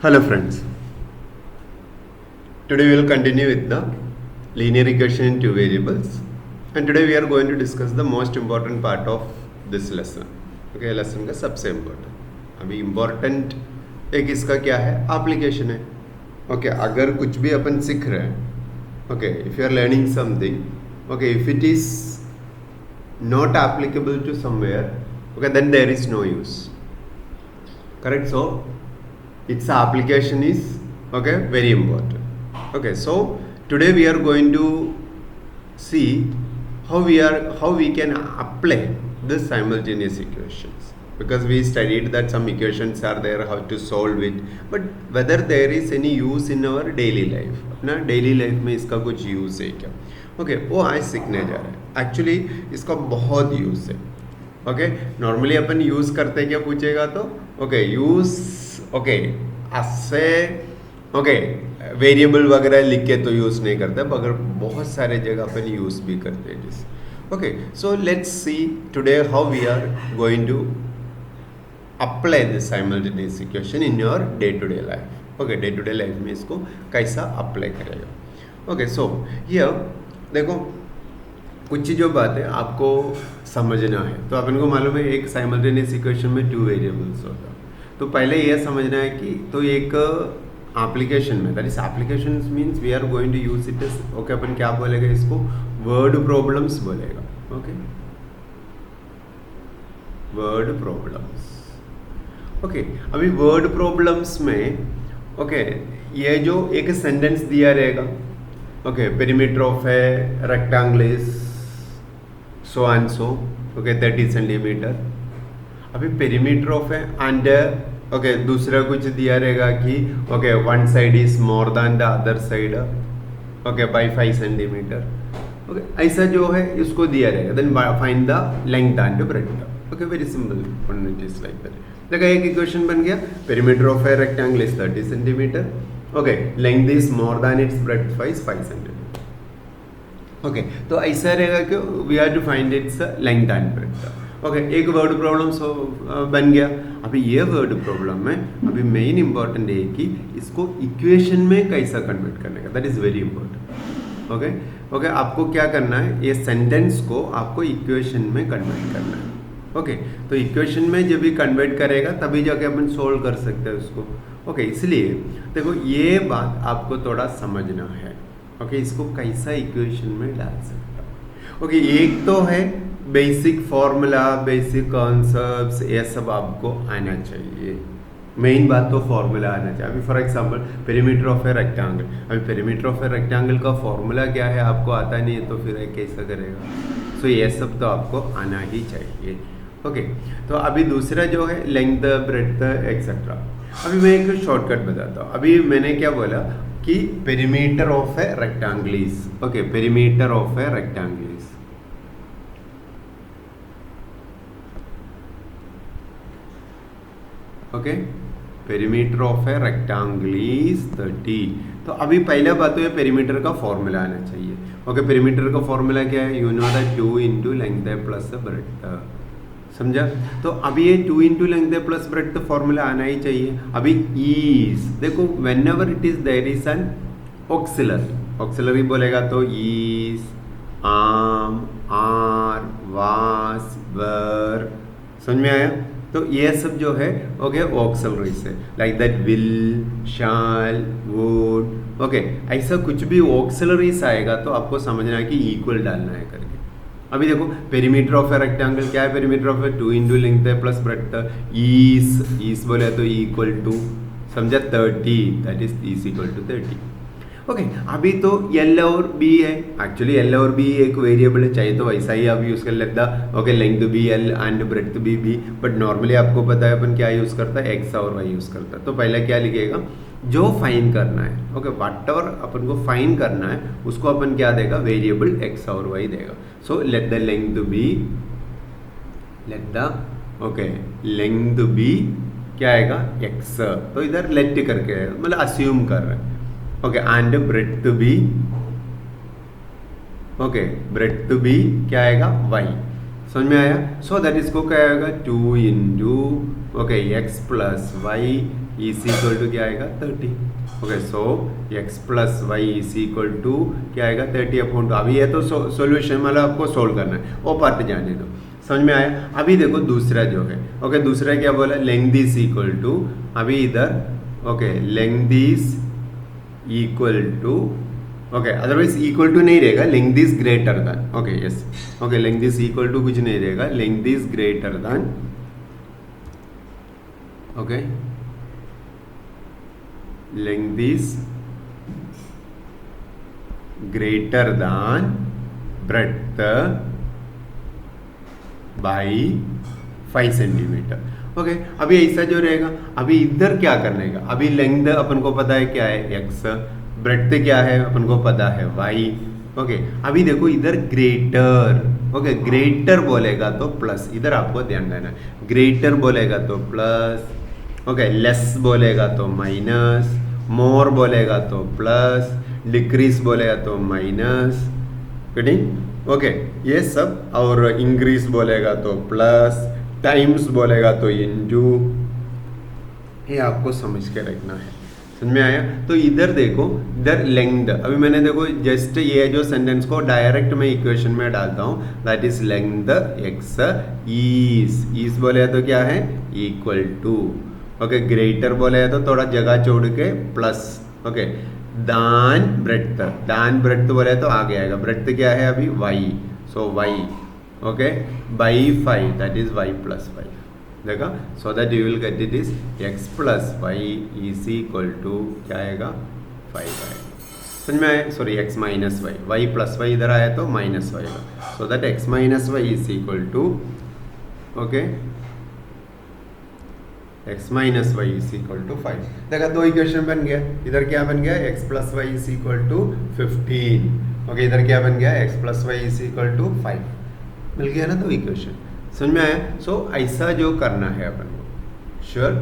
Hello friends, today we will continue with the linear equation in two variables, and today we are going to discuss the most important part of this lesson. Okay, lesson का सबसे important अभी important एक इसका क्या है application है. Okay, अगर कुछ भी अपन सीख रहे हैं, okay, if you are learning something, okay, if it is not applicable to somewhere, okay, then there is no use. Correct? So its application is okay very important. Okay, so today we are going to see how we can apply this simultaneous equations, because we studied that some equations are there, how to solve it, but whether there is any use in our daily life, अपना daily life में इसका कुछ use है क्या? Okay, वो आज सीखने जा रहे हैं. Actually इसका बहुत use है. ओके, नॉर्मली अपन यूज़ करते क्या पूछेगा तो ओके यूज़ ओके ऐसे ओके वेरिएबल वगैरह लिख के तो यूज़ नहीं करते, मगर बहुत सारे जगह अपन यूज़ भी करते हैं जिस okay. So let's see today how we are going to apply this simultaneous equation in your day to day life. Okay, day to day life में इसको कैसा अप्लाई करेगा. ओके, सो ये देखो कुछ जो बात है आपको समझना है. तो अपन को मालूम है एक साइमल्टेनियस इक्वेशन में टू वेरिएबल्स होता. तो पहले यह समझना है कि तो एक एप्लीकेशन में, that is application means we are going to use it as okay, अपन क्या बोलेगा इसको, वर्ड प्रॉब्लम्स बोलेगा. Okay, word problems. ओके, अभी वर्ड प्रॉब्लम्स में ओके ये जो एक सेंटेंस दिया रहेगा, okay, perimeter of a rectangle is so and so, okay, 30 centimetre. अभी पेरीमीटर ऑफ है एंड ओके दूसरा कुछ दिया रहेगा कि okay one side is more than the other side okay by 5 centimetre. Okay, ऐसा जो है इसको दिया रहेगा. Then find the length and breadth. Okay, very simple one, it is like that. देखा एक इक्वेशन बन गया, perimeter of a rectangle is 30 centimetre. Okay, length is more than its breadth 5 centimetre. Okay, तो ऐसा रहेगा कि we are to find its length and breadth. Okay, एक word problem बन गया. अभी ये वर्ड प्रॉब्लम में अभी मेन इंपॉर्टेंट है कि इसको इक्वेशन में कैसा कन्वर्ट करने का, that is very important. Okay okay, आपको क्या करना है, ये सेंटेंस को आपको इक्वेशन में कन्वर्ट करना है. ओके, तो इक्वेशन में जब भी कन्वर्ट करेगा तभी जाके अपन सोल्व कर सकते हैं उसको. ओके, इसलिए देखो ये बात आपको थोड़ा समझना है. ओके, इसको कैसा इक्वेशन में डाल सकता. ओके, एक तो है बेसिक फॉर्मूला, बेसिक कॉन्सेप्ट्स, ये सब आपको आना चाहिए. मेन बात तो फॉर्मूला आना चाहिए. अभी for example perimeter of a rectangle, अभी पेरीमीटर ऑफ ए रेक्टेंगल का फॉर्मूला क्या है आपको आता नहीं है तो फिर कैसा करेगा. सो ये सब तो आपको आना ही चाहिए. ओके, तो अभी दूसरा जो है लेंथ, ब्रेड्थ एक्सेट्रा. अभी मैं एक शॉर्टकट बताता हूँ. अभी मैंने क्या बोला कि perimeter of a rectangle is okay, perimeter of a rectangle is okay, perimeter of a rectangle is 30. तो अभी पहला बात तो ये पेरीमीटर का फॉर्मूला आना चाहिए. ओके, पेरीमीटर का फॉर्मूला क्या है, you know that 2 into length plus breadth. समझा. तो अभी ये 2 into length plus breadth formula आना ही चाहिए. अभी ईज देखो, whenever it is there is an auxiliary, auxiliary बोलेगा तो ईज, आर्म, आर, वास, वर. समझ में आया. तो ये सब जो है ओके ऑक्सिलरी से, like that will, shall, would. Okay, ऐसा कुछ भी ऑक्सिलरीज आएगा तो आपको समझना है कि इक्वल डालना है करके. अभी देखो पेरीमीटर ऑफ ए रेक्टेंगल क्या है, perimeter of a 2 into length plus breadth. Is बोले तो इक्वल टू समझा 30, that is equal to 30. Okay, अभी तो एल और बी है. एक्चुअली एल और बी एक वेरिएबल है, चाहिए तो वैसा ही आप यूज़ कर लेता. Okay, length be L and breadth be B, but normally आपको पता है अपन क्या यूज़ करता है, एक्स और वाई यूज़ करता है. तो पहले क्या लिखेगा, जो फाइन करना है. ओके, वाट एवर अपन को फाइन करना है उसको अपन क्या देगा, वेरिएबल एक्स और वाई देगा. So let the length be, let the okay length be क्या आएगा, एक्स. तो इधर लेट करके मतलब अस्यूम कर रहे हैं. Okay, and breadth be, okay breadth be क्या आएगा, वाई. समझ में आया? सो दैट इसको क्या आएगा 2 into okay X plus Y is equal to क्या आएगा 30। Okay so X plus Y is equal to क्या आएगा 30/2। अभी ये तो सॉल्यूशन मतलब आपको सोल्व करना है, वो पार्ट जाने दो। समझ में आया? अभी देखो दूसरा जो है ओके दूसरा क्या बोला लेंथ इज इक्वल टू अभी इधर okay length is equal to okay otherwise equal to नहीं रहेगा, length is greater than okay yes okay length is equal to कुछ नहीं रहेगा, length is greater than okay length is greater than breadth by 5 centimetre. Okay अभी ऐसा जो रहेगा अभी इधर क्या करने का, अभी लेंथ अपन को पता है क्या है x, ब्रेड्थ क्या है अपन को पता है y। ओके अभी देखो इधर ग्रेटर ओके ग्रेटर बोलेगा तो प्लस, इधर आपको ध्यान देना है, ग्रेटर बोलेगा तो प्लस ओके लेस बोलेगा तो माइनस, मोर बोलेगा तो प्लस, डिक्रीज बोलेगा तो माइनस, ओके ये सब, और इंक्रीज बोलेगा तो प्लस, टाइम्स बोलेगा तो इनटू, ये आपको समझ के रखना है। समझ में आया? तो इधर देखो इधर लेंथ, अभी मैंने देखो जस्ट ये जो सेंटेंस को डायरेक्ट मैं इक्वेशन में डालता हूँ, that is length x is बोले तो क्या है इक्वल टू ओके ग्रेटर बोले तो थोड़ा जगह छोड़ के प्लस ओके दान ब्रेड्थ बोले तो आगे आएगा, ब्रेड्थ क्या है अभी y, so y okay by 5 that is y plus 5 देखा, so that you will get it is x plus Y is equal to क्या आएगा 5 आएगा। समझ में आया? Sorry x minus Y, Y plus Y इधर आया तो माइनस वाई आएगा, so that x minus Y is equal to okay x minus Y is equal to 5। देखा दो इक्वेशन बन गया, इधर क्या बन गया x plus Y is equal to 15 okay इधर क्या बन गया x plus Y is equal to 5, मिल गया ना दो इक्वेशन। समझ में आया? सो ऐसा जो करना है अपन को, श्योर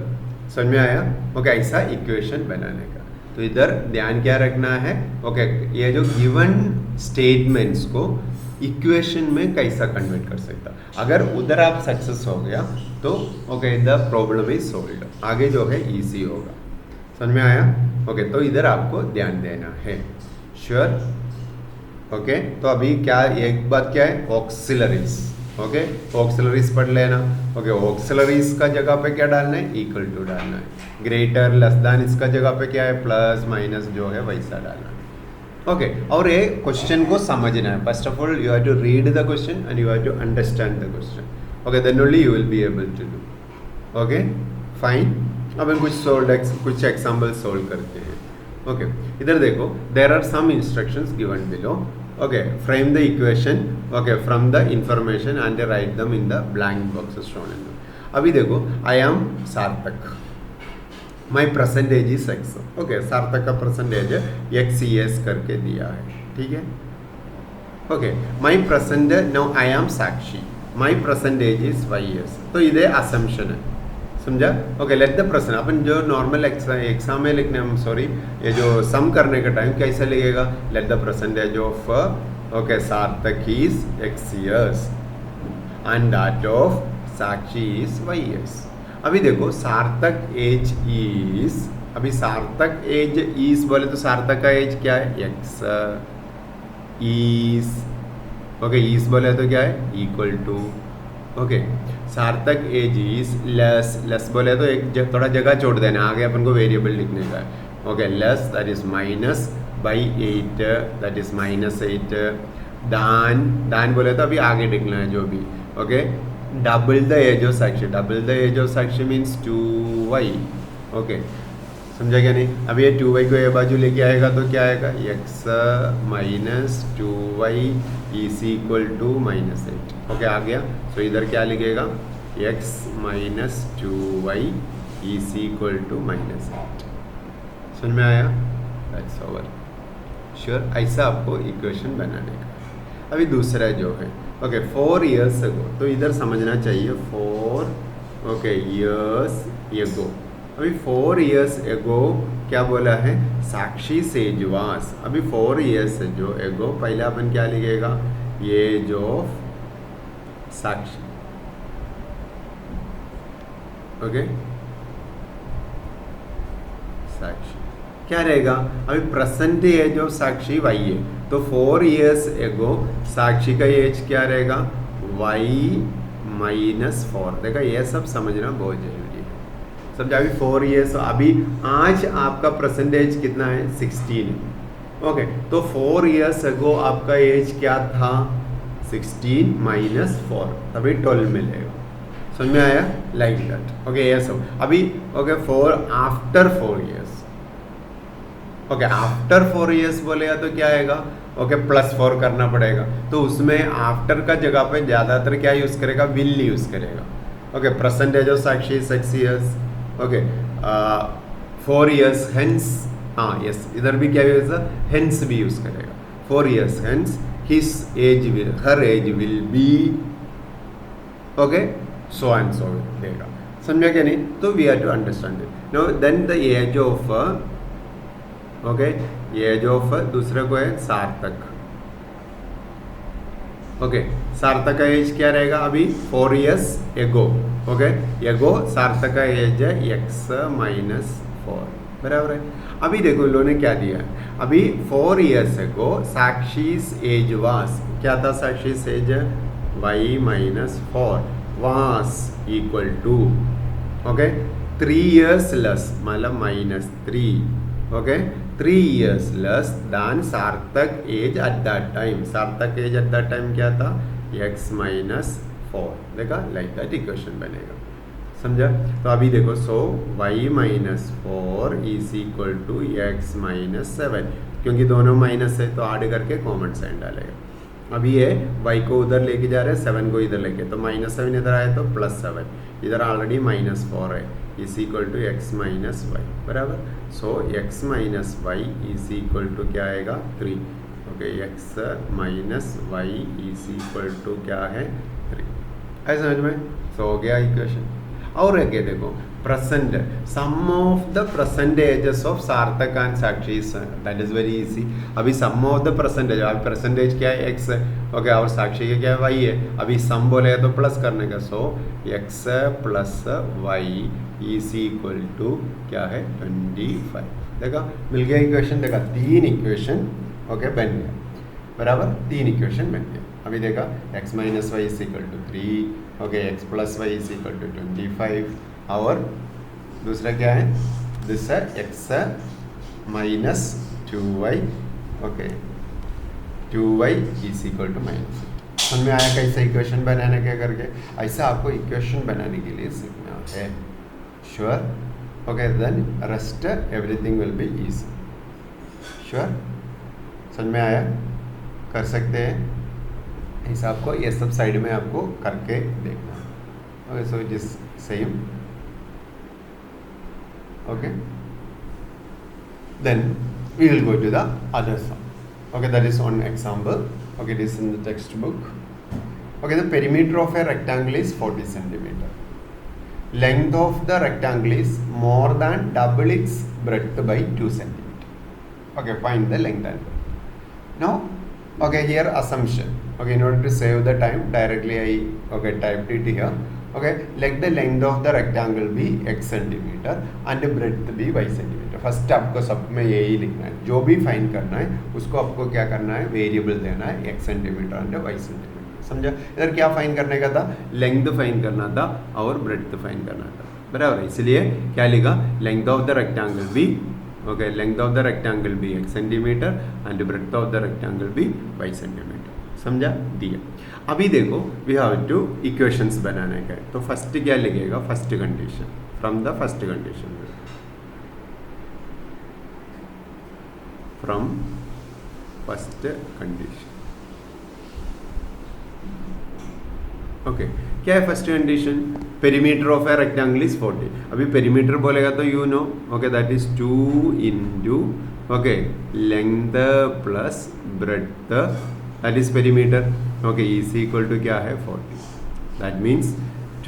समझ में आया? ओके ऐसा इक्वेशन बनाने का, तो इधर ध्यान क्या रखना है ओके ये जो गिवन स्टेटमेंट्स को इक्वेशन में कैसा कन्वर्ट कर सकता, अगर उधर आप सक्सेस हो गया तो okay the problem is solved, आगे जो है इजी होगा। समझ में आया? ओके तो इधर आपको ध्यान देना है, श्योर ओके तो अभी क्या एक बात क्या है ऑक्सिलरीज ओके ऑक्सिलरीज पढ़ लेना ओके ऑक्सिलरीज का जगह पे क्या डालना है इक्वल टू डालना है, ग्रेटर लेस देन इसका जगह पे क्या है प्लस माइनस जो है वैसा डालना है ओके और ये क्वेश्चन को समझना है, first of all you have to read the question and you have to understand the question okay then only you will be able to do okay fine. अब हम कुछ एग्जाम्पल सोल्व करते हैं ओके इधर देखो there are some instructions given below okay frame the equation okay from the information and write them in the blank boxes shown in. अभी देखो I am Sarthak, my percentage is x okay Sarthak का percentage x S करके दिया है, ठीक है okay my percentage no I am Sakshi, my percentage is y s, तो इधे असम्पशन है समझा ओके लेट द परसेंट अपन जो नॉर्मल एग्जाम में लिखने हम सॉरी ये जो सम करने का टाइम कैसे लिखेगा let the percentage of okay Sarthak is X years and that of Sakshi is Y years. अभी देखो सार्थक एज इज, अभी सार्थक एज इज बोले तो सार्थक का एज क्या है एक्स इज ओके इज बोले तो क्या है इक्वल टू ओके सार्थक एज इज लेस बोले तो एक थोड़ा जगह छोड़ देना, आगे अपन को वेरिएबल लिखने का है okay less that is minus by 8 that is minus 8 दान बोले तो अभी आगे लिखना है जो भी okay double the age of Sakshi, double the age of Sakshi means 2y okay समझा क्या नहीं। अभी ये 2y को ये बाजू लेके आएगा तो क्या आएगा x minus 2y is equal to minus 8 okay आ गया, तो इधर क्या लिखेगा x minus 2y is equal to minus 8। समझ में आया? दैट्स ओवर, श्योर ऐसा आपको इक्वेशन बनाने का। अभी दूसरा जो है ओके 4 years ago, तो इधर समझना चाहिए 4 ओके years ago, अभी 4 years ago क्या बोला है साक्षी सेजवास, अभी 4 years जो ago पहले अपन क्या लिखेगा age of Sakshi, okay Sakshi क्या रहेगा? अभी present age of Sakshi y है, तो 4 years एगो साक्षी का एज क्या रहेगा? y -4। देखा, ये सब समझना बहुत जरूरी है। समझा? अभी 4 years, अभी आज आपका प्रेजेंट एज कितना है? 16 है। ओके, तो 4 years एगो आपका एज क्या था? 16 -4, तभी 12 मिलेगा। समझ में आया? Like that. ओके, ये सब अभी okay. After 4 years, okay after 4 years बोलेगा तो क्या आएगा? ओके +4 करना पड़ेगा, तो उसमें आफ्टर का जगह पे ज़्यादातर क्या यूज़ करेगा? विल यूज़ करेगा। Okay, present age of Sakshi 6 years, okay 4 years hence, हाँ यस, इधर भी क्या यूज़ है? हेंस भी यूज़ करेगा। 4 years hence his age will, her age will be, okay so and so देगा। समझा क्या नहीं? तो we have to understand it. No then the age of, okay age of दूसरे को है सार्थक। ओके, सार्थक का एज क्या रहेगा? अभी 4 years एगो, ओके एगो सार्थक का एज है x -4, बराबर है। अभी देखो इन लोगों ने क्या दिया है? अभी 4 years एगो साक्षी's एज वास, क्या था? साक्षी's as y -4 was equal to, okay 3 years less, मतलब -3, okay 3 years less than Sarthak age at that time. Sarthak age at that time क्या था? x -4। देखा, लाइक दैट इक्वेशन बनेगा। समझा? तो अभी देखो, so y -4 is equal to x -7, क्योंकि दोनों माइनस है तो ऐड करके कॉमन साइन डालेगा। अभी ये y को उधर लेके जा रहे हैं, 7 को इधर लेके, तो -7 इधर आया तो +7, इधर ऑलरेडी -4 है, is equal to x -y, बराबर। So x -y is equal to क्या आएगा? 3। Okay, x -y is equal to क्या है? 3। है समझ में? सो हो गया इक्वेशन। और आगे देखो, present sum of the present ages of Sarthak and Sakshi, that is very easy. अभी सम ऑफ द परसेंटेज, अभी परसेंटेज क्या है? x है, ओके और साक्षी का क्या है? y है। अभी सम बोले तो प्लस करने का, so x + y is equal to क्या है? 25। देखा, मिल गया इक्वेशन। देखा, 3 इक्वेशन ओके बन गया, बराबर 3 इक्वेशन बन गया। अभी देखा, x - y is equal to 3, okay x + y is equal to 25, और दूसरा क्या है? दिस है x - 2y, okay 2y is equal to -। समझ में आया कैसे इक्वेशन बनाने के करके? ऐसा आपको इक्वेशन बनाने के लिए सीखना है। Sure? Okay, then rest everything will be easy. Sure? समझ में आया? कर सकते हैं ऐसा, आपको ये सब साइड में आपको करके देखना। Okay, so it is same, okay then we will go to the other sum. Okay, that is one example. Okay, this is in the textbook. Okay, the perimeter of a rectangle is 40 centimeter. Length of the rectangle is more than double its breadth by 2 centimeter. Okay, find the length and breadth. Now, okay, here assumption. Okay, in order to save the time, directly I typed it here. Okay, let the length of the rectangle be x centimeter and the breadth be y centimeter. First आपको सब में यही लिखना है, जो भी find करना है उसको आपको क्या करना है? वेरिएबल देना है x centimetre and y centimetre. समझा? इधर क्या फाइंड करने का था? लेंथ फाइंड करना था और ब्रेड्थ फाइंड करना था, बराबर। इसलिए क्या लिखा? Length of the rectangle be, okay length of the rectangle be x centimetre and breadth of the rectangle be y centimetre. समझा? दिया। अभी देखो, वी हैव टू इक्वेशंस बनाने का है, तो फर्स्ट क्या लिखेगा? First condition, from the first condition, from first condition. Okay, क्या है first condition? Perimeter of a rectangle is 40। अभी पेरीमीटर बोलेगा तो you know, okay that is 2 into okay length plus breadth, that is perimeter. Okay, is equal to क्या है? 40। That means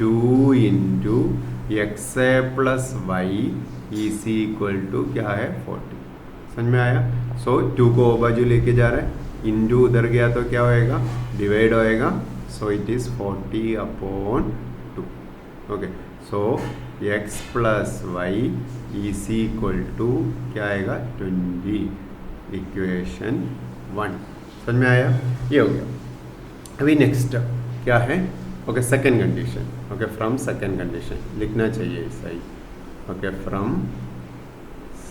2 into x plus Y is equal to क्या है? 40। समझ में आया? सो 2 को बाजू लेके जा रहे हैं, इंटू उधर गया तो क्या होएगा? डिवाइड होएगा, so it is 40/2. Okay, so x plus y is equal to क्या आएगा 20. इक्वेशन 1 समझ में आया? ये हो गया. अभी नेक्स्ट क्या है? Okay, second condition. Okay, from second condition लिखना चाहिए ऐसा ही. Okay, from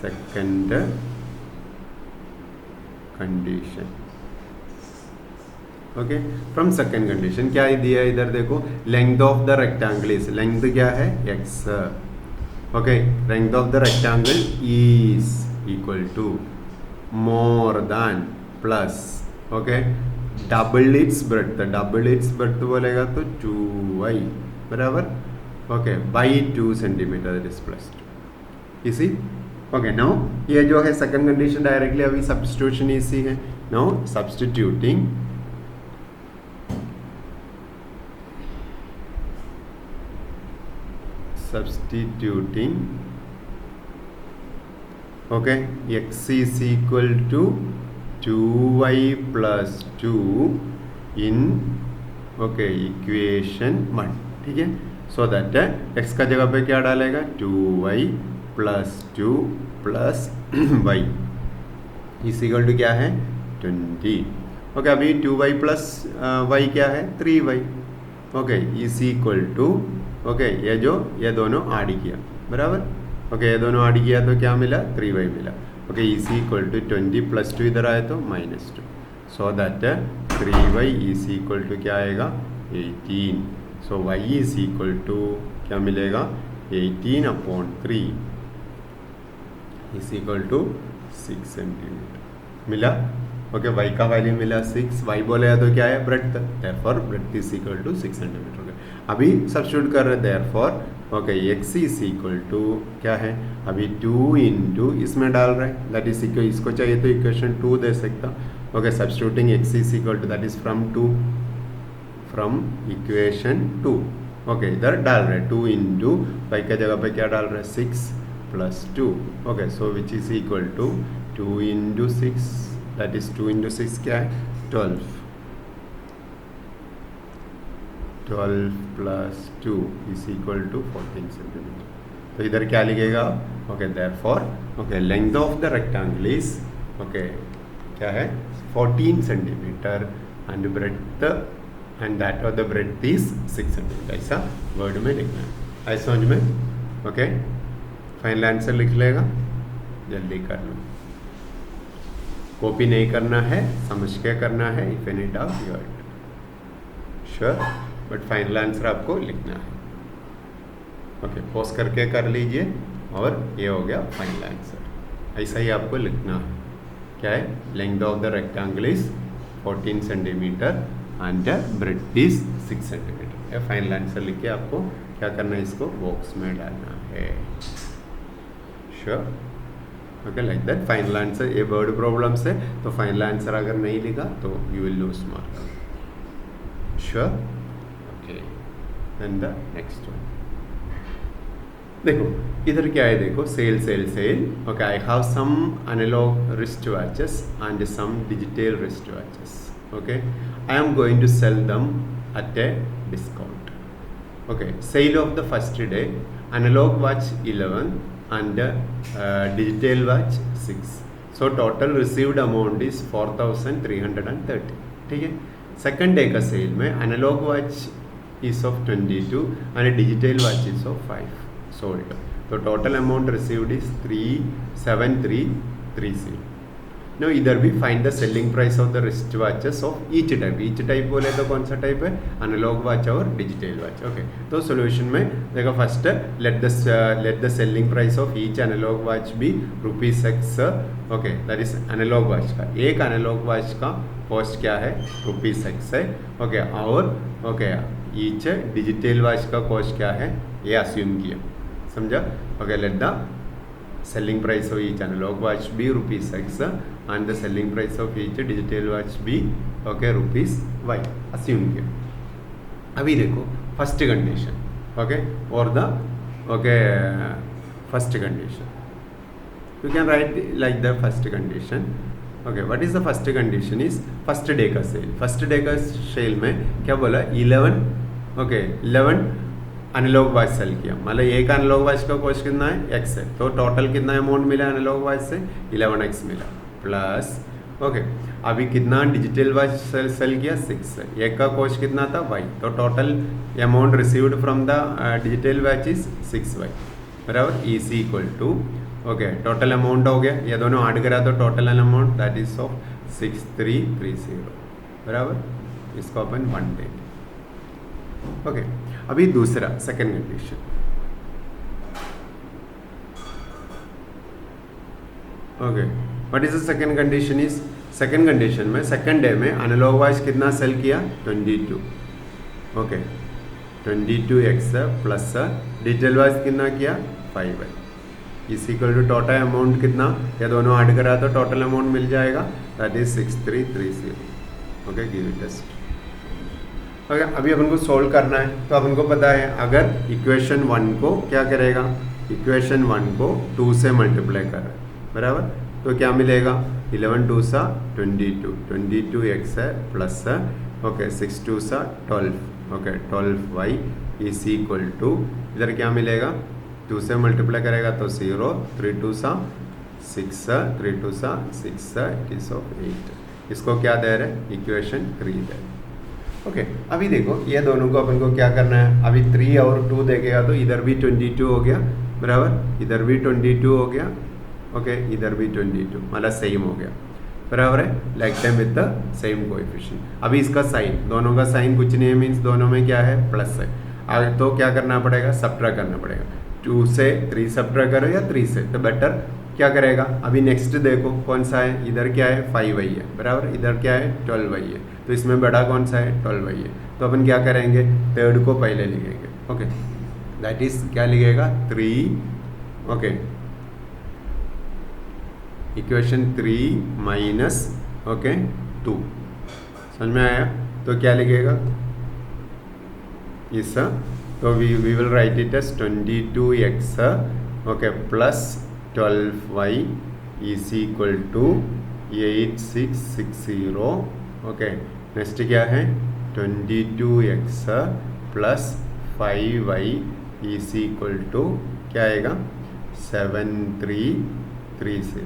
second condition. Okay, from second condition क्या दिया है इधर देखो. Length of the rectangle is, length क्या है x. Okay, length of the rectangle is equal to more than plus. Okay, double its breadth. Double its breadth बोलेगा तो 2y बराबर. Okay, by 2 centimetre is plus 2. इसी. Okay, now ये जो है second condition directly अभी सब्स्टिट्यूशन इसी है. Now substituting okay, x is equal to 2y plus 2 in okay equation 1. ठीक है, सो दैट x का जगह पे क्या डालेगा 2y plus 2 plus y is equal to क्या है 20. ओके, अभी 2y plus y क्या है 3y. Okay, is equal to okay, ये दोनों ऐड किया बराबर. ओके, ये दोनों ऐड किया तो क्या मिला 3y मिला. Okay, is equal to 20 plus 2 इधर आए तो -2. So that 3y is equal to क्या आएगा 18. So y is equal to क्या मिलेगा 18/3 इज इक्वल टू 6 सेंटीमीटर मिला. ओके, y का वैल्यू मिला 6. y बोलेगा तो क्या है breadth, therefore breadth is equal to 6 centimetre. अभी सब्स्टिट्यूट कर रहे हैं therefore. Okay, x is equal to क्या है अभी 2 इंटू इसमें डाल रहे हैं दैट इज इक्वल, इसको चाहिए तो इक्वेशन 2 दे सकता. Okay, substituting x is equal to that is from equation 2. Okay, इधर डाल रहे हैं 2 इंटू y का जगह पे क्या डाल रहे हैं 6 plus 2. Okay, so which is equal to 2 into 6 that is 2 into 6 क्या है 12. 12 plus 2 is equal to 14 centimetre. तो इधर क्या लिखेगा okay, therefore okay length of the rectangle is okay क्या है 14 centimetre and breadth and that of the breadth is 6 centimetre. ऐसा word में लिखना है. ऐसा समझ में. ओके, फाइनल आंसर लिख लेगा, जल्दी कर लो. कॉपी नहीं करना है, समझ के करना है. If any doubt you sure, but final answer आपको लिखना है. ओके, पॉज करके कर लीजिए और ये हो गया फाइनल आंसर. ऐसा ही आपको लिखना है. क्या है length of the rectangle is 14 centimetre and breadth is 6 centimetre. ये फाइनल आंसर लिख के आपको क्या करना है, इसको बॉक्स में डालना है. Sure. Okay, like that final answer. ये वर्ड प्रॉब्लम से तो फाइनल आंसर अगर नहीं लिखा तो you will lose mark. Sure. And the next one देखो इधर क्या है, देखो sale. Okay, I have some analogue wrist watches and some digital wrist watches. Okay, I am going to sell them at a discount. Okay, sale of the first day analogue watch 11 and digital watch 6. So total received amount is 4330. ठीक है. Second day का cell में analogue watch is of 22 and a digital watch is of 5 sold. So total amount received is 37330. Now इधर भी find the selling price of the wrist watches of each type. each type बोले तो कौन सा type है analogue watch और digital watch. Okay, तो solution में देखो first let the selling price of each analogue watch भी ₹6. Okay, that is analogue watch का. एक एनालॉग वॉच का कॉस्ट क्या है ₹6 है. ओके, और ओके ईच डिजिटल वॉच का कॉस्ट क्या है ये अस्यूम किया. समझा. Okay, let the selling price of each analogue watch be ₹6 and the selling price of each digital watch be okay ₹Y assume किया. अभी देखो फर्स्ट कंडीशन. ओके, और the okay first condition you can write like the first condition. Okay, what is the first condition is first day का sale. First day का cell में क्या बोला 11 okay 11 analogue wise cell किया, मतलब एक analogue wise का कॉस्ट कितना है x है, तो टोटल कितना अमाउंट मिला एनालॉग वाइज से 11x मिला प्लस ओके अभी कितना डिजिटल वाइज सेल किया 6 है, एक का कॉस्ट कितना था y, तो total amount received from the digital wise is 6y बराबर is equal to okay total amount हो गया, ये दोनों ऐड करा तो total amount that is of 6330 बराबर, इसको अपन 1 देंगे ओके। अभी दूसरा second condition okay what is the second condition is, second condition में सेकंड डे में एनालॉग वाइज कितना सेल किया 22 okay 22x plus digital wise कितना किया 5y is equal to total amount कितना, ये दोनों ऐड करा तो टोटल अमाउंट मिल जाएगा that is 6330 okay give it taste okay. अभी अपन को सोल्व करना है, तो अपन को पता है अगर इक्वेशन 1 को क्या करेगा, इक्वेशन 1 को 2 से मल्टीप्लाई कर रहा है बराबर, तो क्या मिलेगा 11 2 सा 22x है प्लस ओके 6 2 सा 12 okay 12y is equal to इधर क्या मिलेगा 2 से मल्टीप्लाई करेगा तो 0 3 2 सा 6 3 2 सा 6 इट इज ऑफ 8, इसको क्या दे रहे इक्वेशन 3 दे ओके। अभी देखो ये दोनों को अपन को क्या करना है, अभी 3 और 2 देखेगा तो इधर भी 22 हो गया बराबर, इधर भी 22 हो गया ओके इधर भी 22 मतलब सेम हो गया बराबर है, like time with the same coefficient. अभी इसका साइन, दोनों का साइन कुछ नहीं है, मीन्स दोनों में क्या है प्लस है, आगे तो क्या करना पड़ेगा सब्ट्रैक्ट करना पड़ेगा, 2 से 3 सब्ट्रैक्ट करो या 3 से, तो बेटर क्या करेगा। अभी नेक्स्ट देखो कौन सा है, इधर क्या है 5y है बराबर, इधर क्या है 12y है, तो इसमें बड़ा कौन सा है 12y है, तो अपन क्या करेंगे थर्ड को पहले लिखेंगे ओके दैट इज क्या लिखेगा 3 ओके इक्वेशन 3 माइनस ओके 2 समझ में आया, तो क्या लिखेगा इस, तो we will write it as 22x okay plus 12y is equal to 8660 okay. Next क्या है 22x plus 5y is equal to क्या आएगा 7330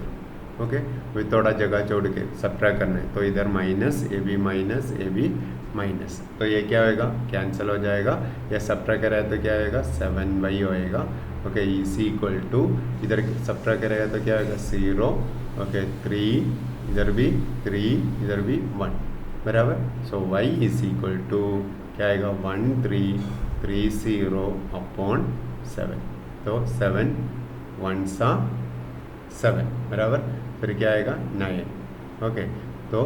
ओके। वही थोड़ा जगह छोड़ के सब्ट्रैक्ट करना है, तो इधर माइनस ए बी माइनस, तो ये क्या होएगा कैंसिल हो जाएगा, या सब्ट्रैक्ट करा है तो क्या होएगा 7y होएगा ओके इज इक्वल टू इधर सब्ट्रैक्ट करेगा तो क्या होएगा 0 ओके 3 इधर भी 3 इधर भी 1 बराबर, सो y इज इक्वल टू क्या आएगा 1330 अपॉन 7, तो 7 1 सा 7 बराबर, फिर क्या आएगा 9 ओके तो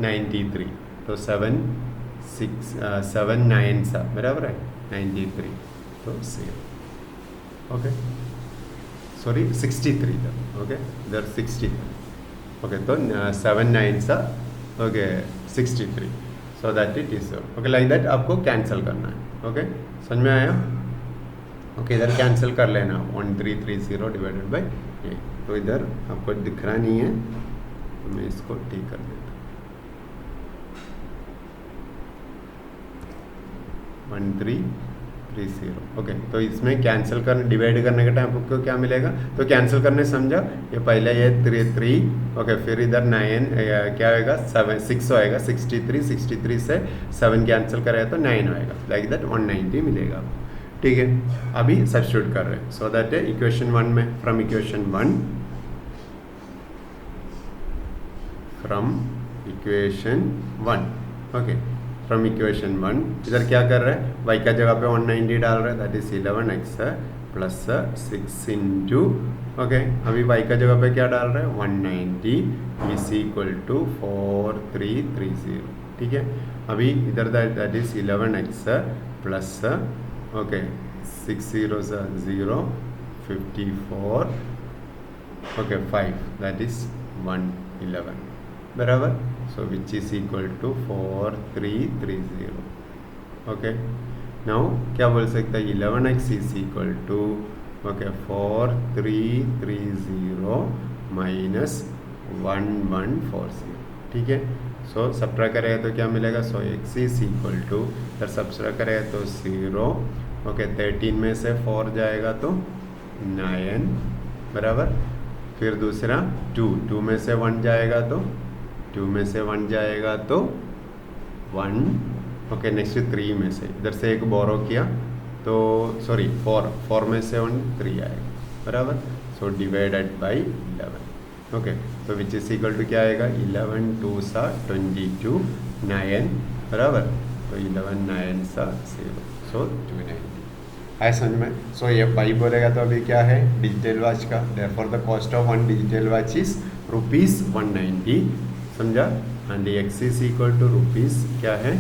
93, तो 7 9 सा बराबर है 93, तो 0 ओके सॉरी 63 था ओके इधर 63 ओके, तो 7 9 सा okay 63, so that it is okay like that आपको कैंसिल करना है ओके समझ में आया ओके। इधर कैंसिल कर लेना 1330 डिवाइडेड बाई 8, तो इधर आपको दिख रहा नहीं है तो मैं इसको ठीक कर देता हूँ 1330 ओके। तो इसमें कैंसिल करने डिवाइड करने का टाइम आपको क्या मिलेगा, तो कैंसिल करने समझा ये पहले ये 3 ओके फिर इधर 9 क्या होएगा 6 होएगा 63 से 7 कैंसिल करेगा तो 9 होएगा, लाइक दैट 190 मिलेगा आपको ठीक है। अभी सब्स्टिट्यूट कर रहे हैं, सो दैट इक्वेशन 1 में from equation 1 okay from equation 1 इधर क्या कर रहे हैं y का जगह पे 190 डाल रहे हैं that is 11x plus 6 into okay अभी y का जगह पे क्या डाल रहे हैं 190 इज इक्वल टू 4330 ठीक है। अभी इधर that is 11x plus okay 6 0 0 54 okay 5 that is 111 बराबर, so which is equal to 4330 okay. Now क्या बोल सकते हैं 11x is equal to okay 4330 minus 1140 ठीक है। सो सब्ट्रैक्ट करेगा तो क्या मिलेगा, so x is equal to, अगर सब्ट्रैक्ट करेगा तो 0, ओके 13 में से 4 जाएगा तो 9 बराबर। फिर दूसरा 2 में से 1 जाएगा तो 2 में से 1 जाएगा तो 1, ओके नेक्स्ट 3 में से, इधर से एक बोरो किया तो सॉरी 4 में से 1 3 आएगा बराबर। सो डिवाइडेड बाई 11, ओके तो विच इज इक्वल टू क्या आएगा, 11 2 सा 22 9 बराबर। तो 11 9 सा 0, सो 290 आए समझ में। सो ये बाई बोलेगा तो अभी क्या है, डिजिटल वॉच का, therefore the cost of 1 digital watch is ₹190, समझा। And x is equal to rupees क्या है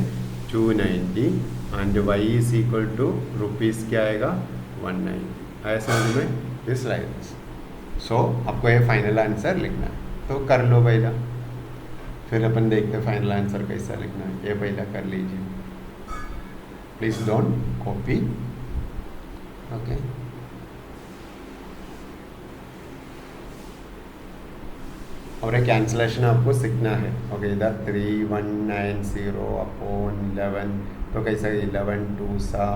290 and y is equal to rupees क्या आएगा 190। आया समझ में, दिस लाइक दिस। सो आपको ये फाइनल आंसर लिखना है तो कर लो पहला, फिर अपन देखते हैं फाइनल आंसर कैसा लिखना है। ये पहला कर लीजिए, प्लीज डोंट कॉपी, ओके। और एक कैंसलेशन आपको सीखना है, ओके इधर 3190 अपॉन 11 तो कैसा 11 2 सा,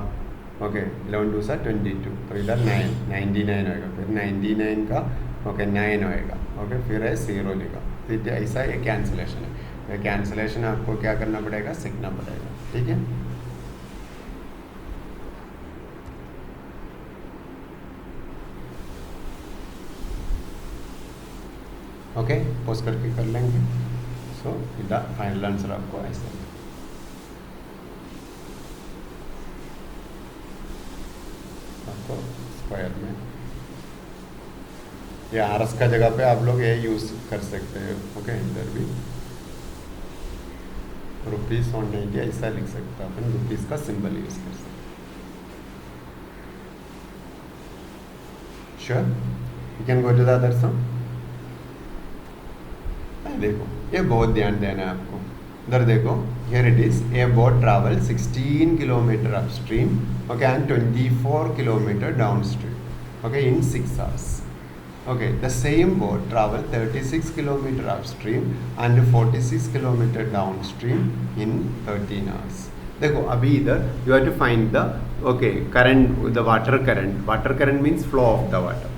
ओके 11 2 सा 22 तो इधर 99 होएगा, फिर 99 का ओके 9 होएगा, ओके फिर है 0 लिखा, तो ऐसा ये कैंसलेशन है। ये कैंसलेशन आपको क्या करना पड़ेगा, सीखना पड़ेगा, ठीक है। ओके पोस्ट करके कर लेंगे। सो इधर फाइनल आंसर आपको ऐसा आपको स्क्वायर में या RS का जगह पे आप लोग ये यूज़ कर सकते हो, ओके इधर भी ₹190 ऐसा लिख सकते हैं अपन, रुपीज़ का सिंबल यूज़ कर सकते हैं। Sure, you can go to the other sum. देखो ये बहुत ध्यान देना है आपको, इधर देखो here it is, a boat travel 16 kilometre upstream, okay and 24 kilometre downstream, okay in 6 hours, okay the same boat travel 36 kilometer upstream and 46 kilometer downstream in 13 hours। देखो अभी इधर you have to find the okay current, the water current means flow of the water,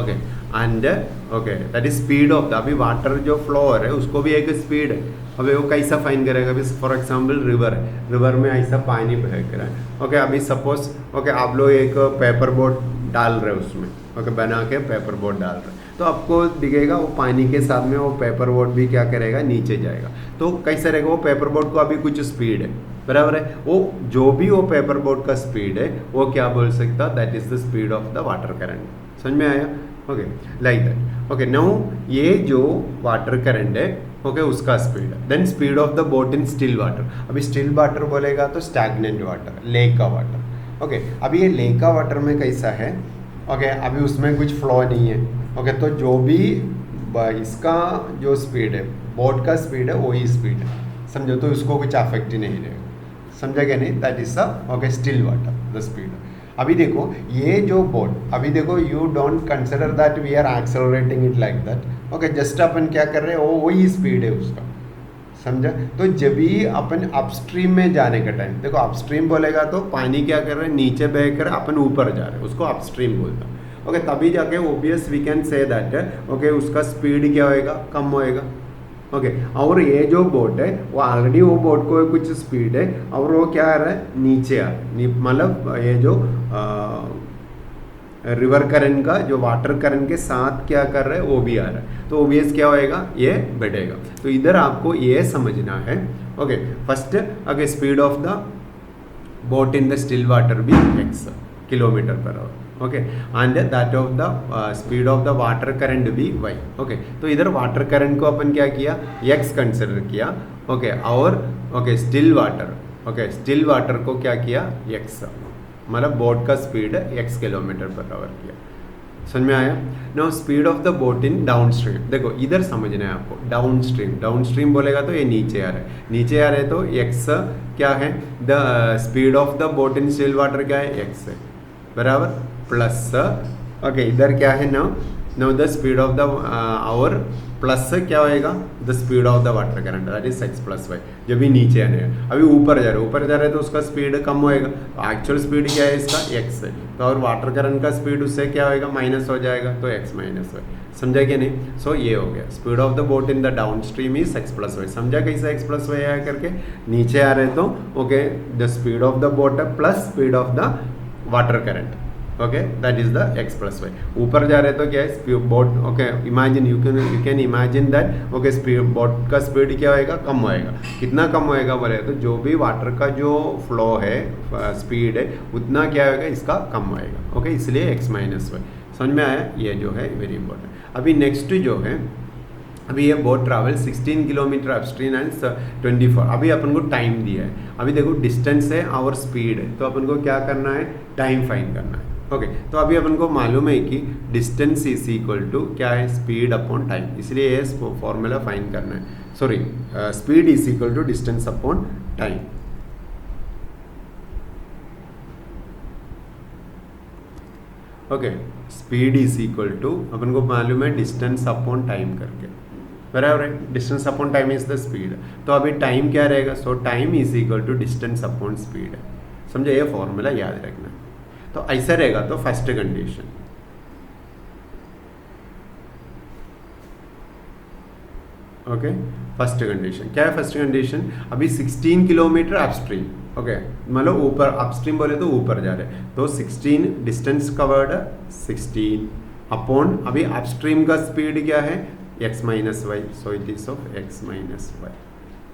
okay and okay that is speed of the, अभी water जो flow है उसको भी एक speed है। अभी वो कैसा फाइन करेगा, अभी फॉर एग्जांपल रिवर है, रिवर में ऐसा पानी बह रहा है, ओके अभी सपोज ओके आप लोग एक पेपर बोट डाल रहे हो उसमें, ओके बना के पेपर बोट डाल रहे हैं तो आपको दिखेगा वो पानी के साथ में वो पेपर बोट भी क्या करेगा, नीचे जाएगा। तो कैसा रहेगा, वो पेपर बोट को अभी कुछ स्पीड है बराबर है, वो जो भी वो पेपर बोट का स्पीड है वो क्या बोल सकता, that is the speed of the water current. समझ में आया, okay like that. Okay now ये जो वाटर करंट है ओके उसका स्पीड है, then speed of the boat in still water. अभी स्टिल वाटर बोलेगा तो स्टैग्नेंट वाटर, लेक का वाटर, ओके अभी ये लेक का वाटर में कैसा है, ओके अभी उसमें कुछ फ्लो नहीं है, ओके तो जो भी इसका जो स्पीड है, बोट का स्पीड है वही स्पीड है, समझो तो उसको कुछ अफेक्ट ही नहीं रहेगा, समझा क्या नहीं, that is the okay still water the speed. अभी देखो ये जो बोट, अभी देखो you don't consider that we are accelerating it like that, okay just अपन क्या कर रहे हैं, वो वही स्पीड है उसका, समझा। तो जब भी अपन अपस्ट्रीम में जाने का टाइम, देखो अपस्ट्रीम बोलेगा तो पानी क्या कर रहे हैं, नीचे बह कर अपन ऊपर जा रहे हैं, उसको अपस्ट्रीम बोलता है, ओके तभी जाके obvious we can say that okay उसका स्पीड क्या होएगा, कम होएगा, ओके और ये जो बोट है वो ऑलरेडी वो बोट को कुछ स्पीड है और वो क्या आ रहा है, नीचे आ, मतलब ये जो रिवर करंट का जो वाटर करंट के साथ क्या कर रहा है वो भी आ रहा है, तो ओबियस क्या होएगा, ये बढ़ेगा। तो इधर आपको ये समझना है, okay first okay speed of the boat in the still water भी x kilometre per hour, okay and that of the speed of the water current भी y, ओके तो इधर वाटर करंट को अपन क्या किया, x कंसिडर किया, okay और okay still water, okay still water को क्या किया, x मतलब बोट का speed x kilometre per hour किया। समझ में आया। Now speed of the boat in down stream, देखो इधर समझना है आपको, डाउन स्ट्रीम बोलेगा तो ये नीचे आ रहा है, नीचे आ रहा है तो x क्या है, the speed of the boat in still water क्या है, x है बराबर, प्लस ओके इधर क्या है ना, now the speed of the hour plus से क्या होएगा, the speed of the water current that is x plus y. जब भी नीचे आने अभी ऊपर जा रहे हैं तो उसका स्पीड कम होएगा, तो एक्चुअल स्पीड क्या है इसका x है, तो और वाटर करंट का स्पीड उससे क्या होएगा माइनस हो जाएगा, तो x माइनस वाई। समझा कि नहीं? सो ये हो गया speed of the boat in the downstream is x plus y. समझा कैसे x प्लस वाई आया करके? नीचे आ रहे तो okay the speed of the boat plus speed of the water current, okay that is the x plus y. ऊपर जा रहे तो क्या है boat, okay imagine you can imagine that okay speed boat का स्पीड क्या होएगा, कम होएगा। कितना कम होएगा बोले तो जो भी वाटर का जो फ्लो है स्पीड है उतना क्या होएगा इसका कम होएगा, ओके इसलिए x माइनस वाई। समझ में आया? ये जो है वेरी इंपॉर्टेंट। अभी नेक्स्ट जो है, अभी ये boat travel 16 kilometre upstream and 24। अभी अपन को टाइम दिया है, अभी देखो डिस्टेंस है और स्पीड है, तो अपन को क्या करना है, टाइम फाइंड करना है। ओके तो अभी अपन को मालूम है कि डिस्टेंस इज इक्वल टू क्या है, स्पीड अपॉन टाइम, इसलिए ये फॉर्मूला फाइंड करना है। Sorry speed is equal to distance upon time. Okay speed is equal to अपन को मालूम है डिस्टेंस अपॉन टाइम करके, बराबर है। Distance upon time is the speed, तो अभी टाइम क्या रहेगा, so time is equal to distance upon speed है। समझे? ये फॉर्मूला याद रखना। तो ऐसा रहेगा तो first condition, okay first condition क्या है, फर्स्ट कंडीशन अभी 16 किलोमीटर अपस्ट्रीम, ओके मतलब ऊपर अपस्ट्रीम बोले तो ऊपर जा रहे हैं, तो 16 डिस्टेंस कवर्ड 16 अपॉन अभी अपस्ट्रीम का स्पीड क्या है x minus y, so it is of x minus y.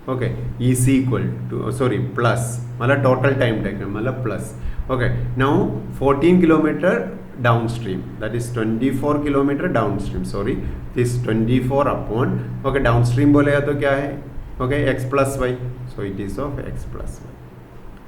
Okay is equal to sorry plus मतलब टोटल टाइम टेकन मतलब plus. Okay now 14 kilometre downstream that is 24 kilometre downstream, sorry this 24 upon okay downstream बोलेगा तो क्या है, okay x plus y, so it is of x plus Y.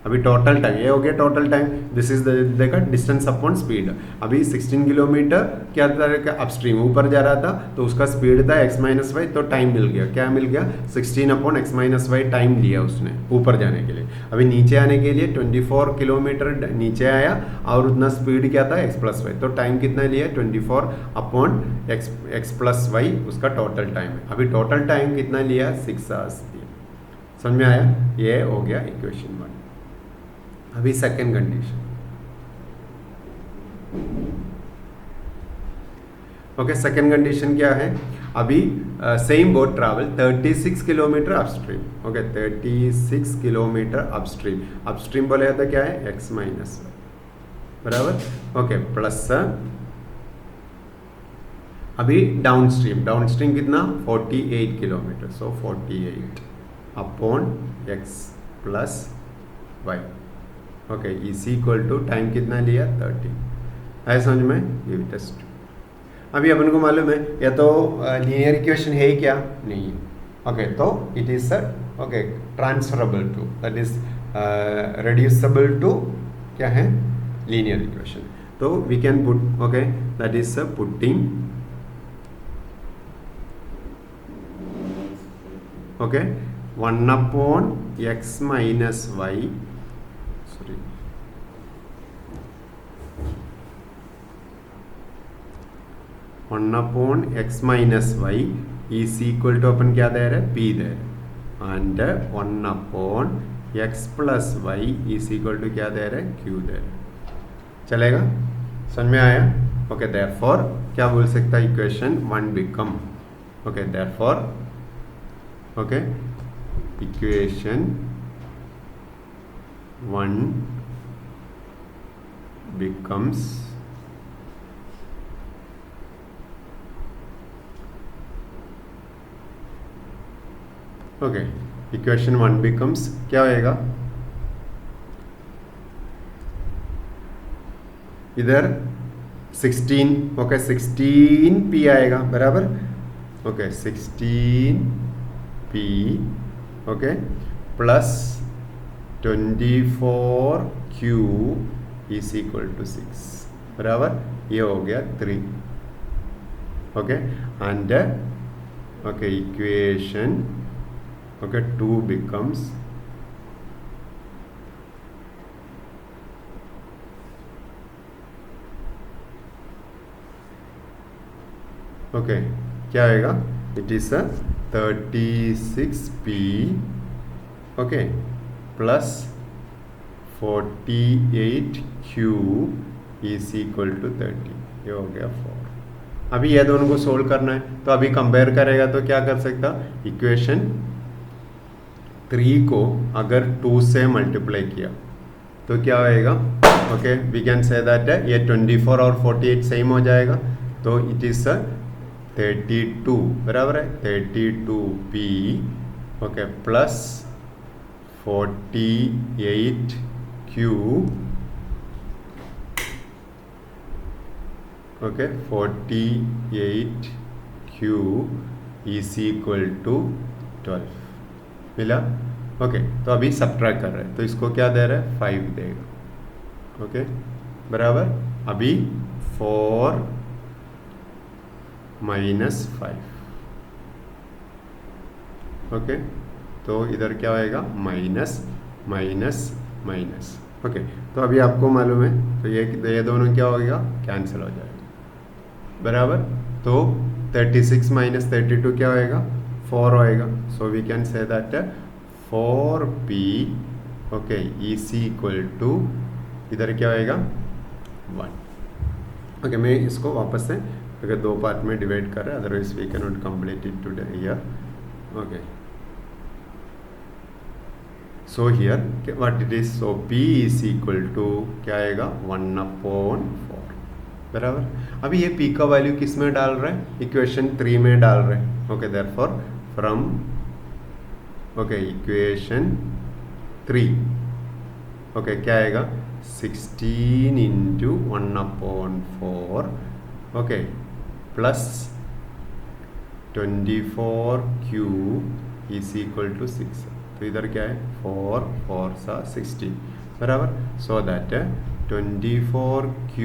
अभी total time ये हो गया, total time this is देखा distance upon speed. अभी 16 किलोमीटर क्या था, अपस्ट्रीम ऊपर जा रहा था तो उसका स्पीड था x माइनस वाई, तो टाइम मिल गया, क्या मिल गया 16 upon x minus y time लिया उसने ऊपर जाने के लिए। अभी नीचे आने के लिए 24 किलोमीटर नीचे आया और उतना स्पीड क्या था x प्लस वाई, तो टाइम कितना लिया 24 अपॉन x प्लस वाई उसका टोटल टाइम है। अभी टोटल टाइम कितना लिया 6 आवर्स लिया। समझ में आया? ये हो गया इक्वेशन 1। अभी second condition, okay second condition क्या है, अभी same boat travel 36 kilometre upstream, okay 36 kilometre upstream, upstream बोले तो क्या है x माइनस बराबर, ओके प्लस अभी डाउन स्ट्रीम कितना 48 kilometre, so 48 upon x plus y, okay is equal to time कितना लिया 30। है समझ में? ये भी टेस्ट। अभी अपन को मालूम है या तो लीनियर इक्वेशन है क्या, नहीं है, ओके तो it is okay transferable to that is reducible to क्या है लीनियर इक्वेशन, तो we can put okay that is putting okay 1 upon x minus y, sorry 1 upon x minus Y is equal to अपन क्या दे रहे हैं p दे रहे and 1 upon x plus Y is equal to क्या दे रहे हैं q दे रहे। चलेगा? समझ में आया? ओके देयरफॉर क्या बोल सकता है equation 1 become, okay therefore okay equation 1 becomes okay equation 1 becomes क्या होएगा, इधर 16 ओके 16 p आएगा बराबर, okay 16 p okay plus 24 q is equal to 6 बराबर, ये हो गया 3 okay and okay equation okay 2 becomes okay क्या आएगा, it is 36p okay plus 48q is equal to 30, ये हो गया 4। अभी ये दोनों को सोल्व करना है, तो अभी कंपेयर करेगा तो क्या कर सकता, इक्वेशन 3 को अगर 2 से मल्टीप्लाई किया तो क्या आएगा, okay we can say that ये 24 और 48 सेम हो जाएगा, तो इट इज़ 32 बराबर है 32p okay plus 48q okay 48q is equal to 12 मिला। ओके तो अभी सब्ट्रैक्ट कर रहे हैं, तो इसको क्या दे रहा है 5 देगा ओके बराबर। अभी 4 माइनस 5 ओके, तो इधर क्या होएगा माइनस माइनस माइनस ओके। तो अभी आपको मालूम है, तो ये दोनों क्या होगा, कैंसिल हो जाएगा बराबर। तो 36 माइनस 32 क्या होएगा 4 होएगा, so we can say that 4p okay is equal to इधर क्या होएगा 1 ओके। मैं इसको वापस से अगर 2 पार्ट में डिवाइड कर रहे हैं, otherwise we can not complete it today here okay. So here what it is, so p is equal to क्या आएगा 1/4 बराबर। अभी ये p का वैल्यू किस में डाल रहे हैं, इक्वेशन 3 में डाल रहे हैं okay. Therefore from okay equation 3 okay क्या आएगा 16 into 1/4 okay plus 24q is equal to 6। तो इधर क्या है 4 4 सा 16 बराबर, so that 24q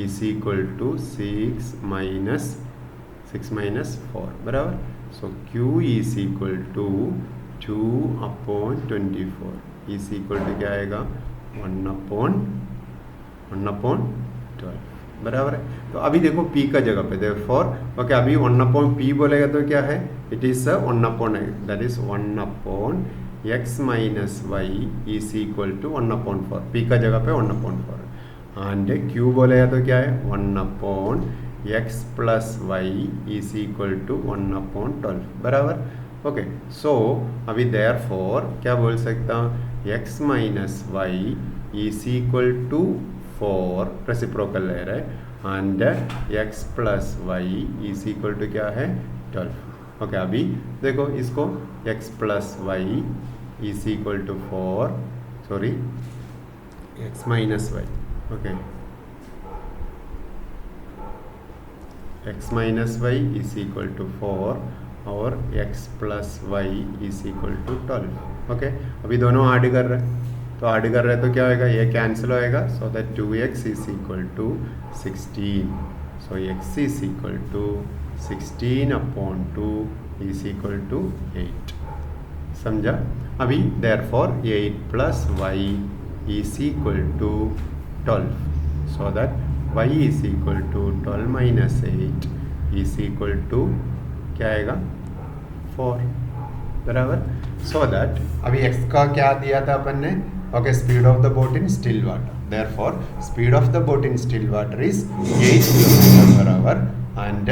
is equal to 6 minus 4 बराबर। So q is equal to 2/24 is equal to क्या आएगा 1/12 बराबर है। तो अभी देखो p का जगह पे देयरफॉर ओके अभी 1/p बोलेगा तो क्या है, it is 1/, that is 1/x minus y is equal to 1/4, p का जगह पे 1/4 एंड q बोलेगा तो क्या है 1/x plus y is equal to 1/12 बराबर ओके। सो अभी देयरफॉर क्या बोल सकता हूँ x minus y is equal to 4 reciprocal ले रहे and x plus y is equal to क्या है 12 ओके। अभी देखो इसको x plus y is equal to 4 sorry x minus y okay x minus y is equal to 4 और x plus y is equal to 12 okay. अभी दोनों add कर रहे हैं, तो ऐड कर रहे हैं तो क्या होएगा, ये कैंसिल होएगा, so that 2x is equal to 16, so x is equal to 16/2 is equal to 8 समझा। अभी therefore 8 plus y is equal to 12, so that y is equal to 12 minus 8 is equal to क्या आएगा 4 बराबर। So that अभी x का क्या दिया था अपन ने okay, speed of the boat in still water, therefore speed of the boat in still water is 8 km/h and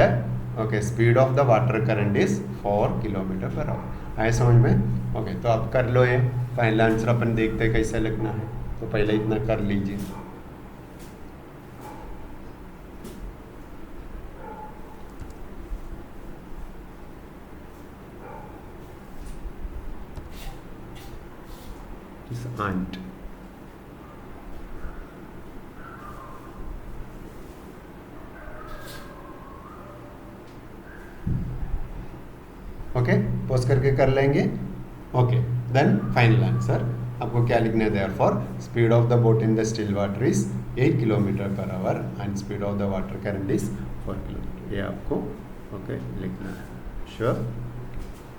okay speed of the water current is 4 km/h। आए समझ में ओके। तो आप कर लो, ये फाइनल आंसर अपन देखते हैं कैसे लिखना है, तो पहले इतना कर लीजिए। Aunt ओके पोस्ट करके कर लेंगे ओके। देन फाइनल आंसर आपको क्या लिखना है, therefore speed of the boat in the still water is 8 km/h and speed of the water current is 4 km, ये आपको ओके लिखना है। श्योर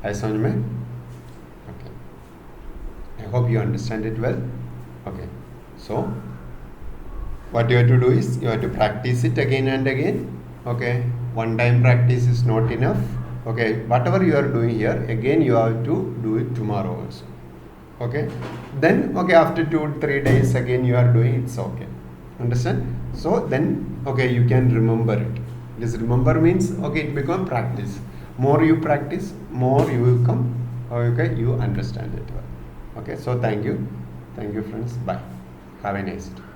है समझ में okay. I hope you understand it well. Okay, so what you have to do is you have to practice it again and again Okay, one time practice is not enough. Okay, whatever you are doing here, again you have to do it tomorrow also. Okay, then okay, after 2-3 days again you are doing, it's okay. Understand? So then okay, you can remember it. This remember means okay, it become practice. More you practice, more you will come. Okay, you understand it well. Okay, so thank you friends. Bye. Have a nice day.